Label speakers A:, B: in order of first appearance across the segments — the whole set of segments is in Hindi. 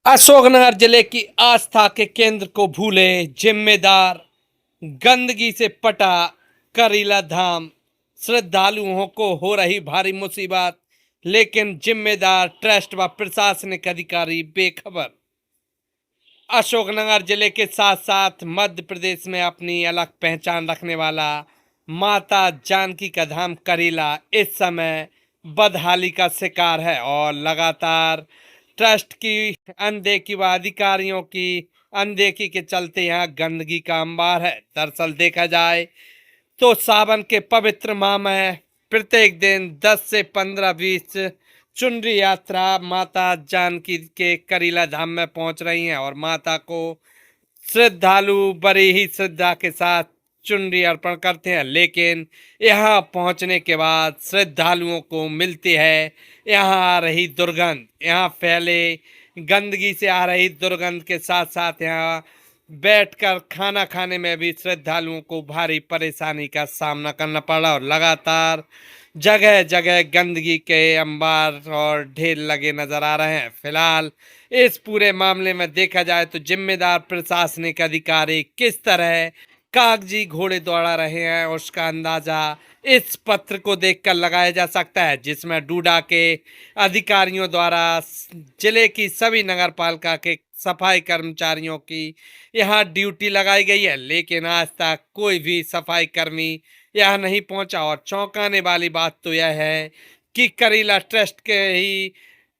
A: अशोकनगर जिले की आस्था के केंद्र को भूले जिम्मेदार, गंदगी से पटा करीला धाम, श्रद्धालुओं को हो रही भारी मुसीबत, लेकिन जिम्मेदार ट्रस्ट व प्रशासनिक अधिकारी बेखबर। अशोकनगर जिले के साथ साथ मध्य प्रदेश में अपनी अलग पहचान रखने वाला माता जानकी का धाम करीला इस समय बदहाली का शिकार है और लगातार ट्रस्ट की अनदेखी व अधिकारियों की अनदेखी के चलते यहाँ गंदगी का अंबार है। दरअसल देखा जाए तो सावन के पवित्र माह में प्रत्येक दिन 10 से 15-20 चुनरी यात्रा माता जानकी के करीला धाम में पहुंच रही हैं और माता को श्रद्धालु बड़ी ही श्रद्धा के साथ चुनरी अर्पण करते हैं। लेकिन यहाँ पहुँचने के बाद श्रद्धालुओं को मिलती है यहाँ आ रही दुर्गंध। यहाँ फैले गंदगी से आ रही दुर्गंध के साथ साथ यहाँ बैठकर खाना खाने में भी श्रद्धालुओं को भारी परेशानी का सामना करना पड़ा और लगातार जगह जगह गंदगी के अंबार और ढेर लगे नजर आ रहे हैं। फिलहाल इस पूरे मामले में देखा जाए तो जिम्मेदार प्रशासनिक अधिकारी किस तरह कागजी घोड़े दौड़ा रहे हैं उसका अंदाजा इस पत्र को देखकर लगाया जा सकता है, जिसमें डूडा के अधिकारियों द्वारा जिले की सभी नगर पालिका के सफाई कर्मचारियों की यहाँ ड्यूटी लगाई गई है। लेकिन आज तक कोई भी सफाई कर्मी यहाँ नहीं पहुंचा और चौंकाने वाली बात तो यह है कि करीला ट्रस्ट के ही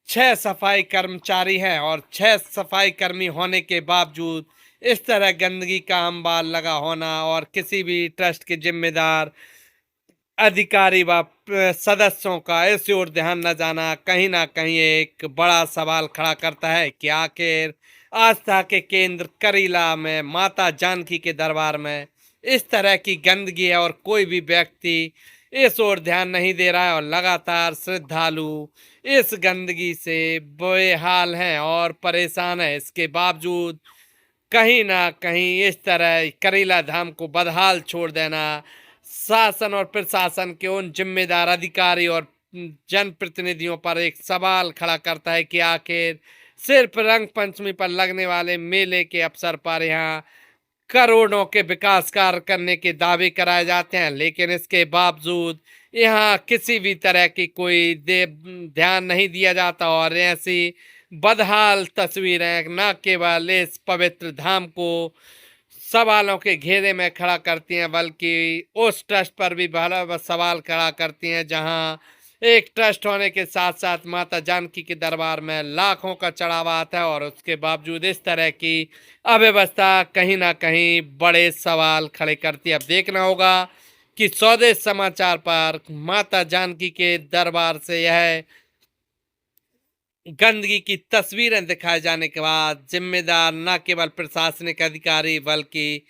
A: 6 सफाई कर्मचारी हैं और 6 सफाई कर्मी होने के बावजूद इस तरह गंदगी का अंबार लगा होना और किसी भी ट्रस्ट के जिम्मेदार अधिकारी व सदस्यों का इस ओर ध्यान न जाना कहीं ना कहीं एक बड़ा सवाल खड़ा करता है कि आखिर आस्था के केंद्र करीला में माता जानकी के दरबार में इस तरह की गंदगी है और कोई भी व्यक्ति इस ओर ध्यान नहीं दे रहा है और लगातार श्रद्धालु इस गंदगी से बेहाल हैं और परेशान है। इसके बावजूद कहीं ना कहीं इस तरह करीला धाम को बदहाल छोड़ देना शासन और प्रशासन के उन जिम्मेदार अधिकारी और जनप्रतिनिधियों पर एक सवाल खड़ा करता है कि आखिर सिर्फ रंग पंचमी पर लगने वाले मेले के अवसर पर यहाँ करोड़ों के विकास कार्य करने के दावे कराए जाते हैं, लेकिन इसके बावजूद यहाँ किसी भी तरह की कोई ध्यान नहीं दिया जाता और ऐसी बदहाल तस्वीरें न केवल इस पवित्र धाम को सवालों के घेरे में खड़ा करती हैं बल्कि उस ट्रस्ट पर भी बड़ा सवाल खड़ा करती हैं जहां एक ट्रस्ट होने के साथ साथ माता जानकी के दरबार में लाखों का चढ़ावा आता है और उसके बावजूद इस तरह की अव्यवस्था कहीं ना कहीं बड़े सवाल खड़े करती है। अब देखना होगा कि स्वदेश समाचार पर माता जानकी के दरबार से यह गंदगी की तस्वीरें दिखाए जाने के बाद जिम्मेदार न केवल प्रशासनिक अधिकारी बल्कि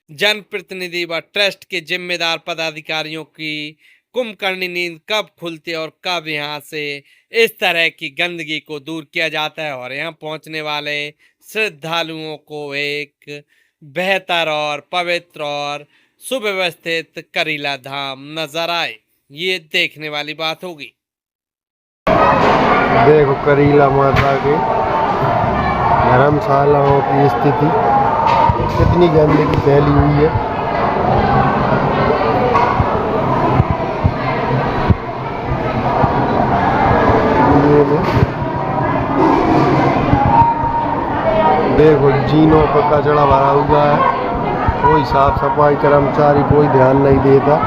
A: जनप्रतिनिधि व ट्रस्ट के जिम्मेदार पदाधिकारियों की कुंभकर्णी नींद कब खुलती है और कब यहाँ से इस तरह की गंदगी को दूर किया जाता है और यहाँ पहुँचने वाले श्रद्धालुओं को एक बेहतर और पवित्र और सुव्यवस्थित करीला धाम नजर आए, ये देखने वाली बात होगी।
B: देखो करीला माता के धर्मशालाओं की स्थिति कितनी गंदगी फैली हुई है। देखो जीनों पर कचरा भरा हुआ है, कोई साफ सफाई कर्मचारी कोई ध्यान नहीं देता।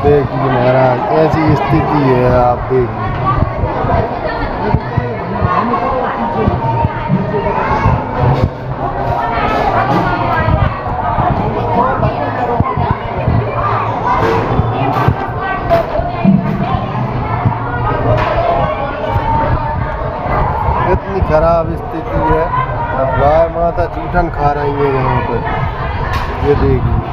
B: देखिए महाराज ऐसी स्थिति है, आप देखिए। इतनी खराब स्थिति है, गाय माता जूठन खा रही है यहाँ पर, ये देखिए।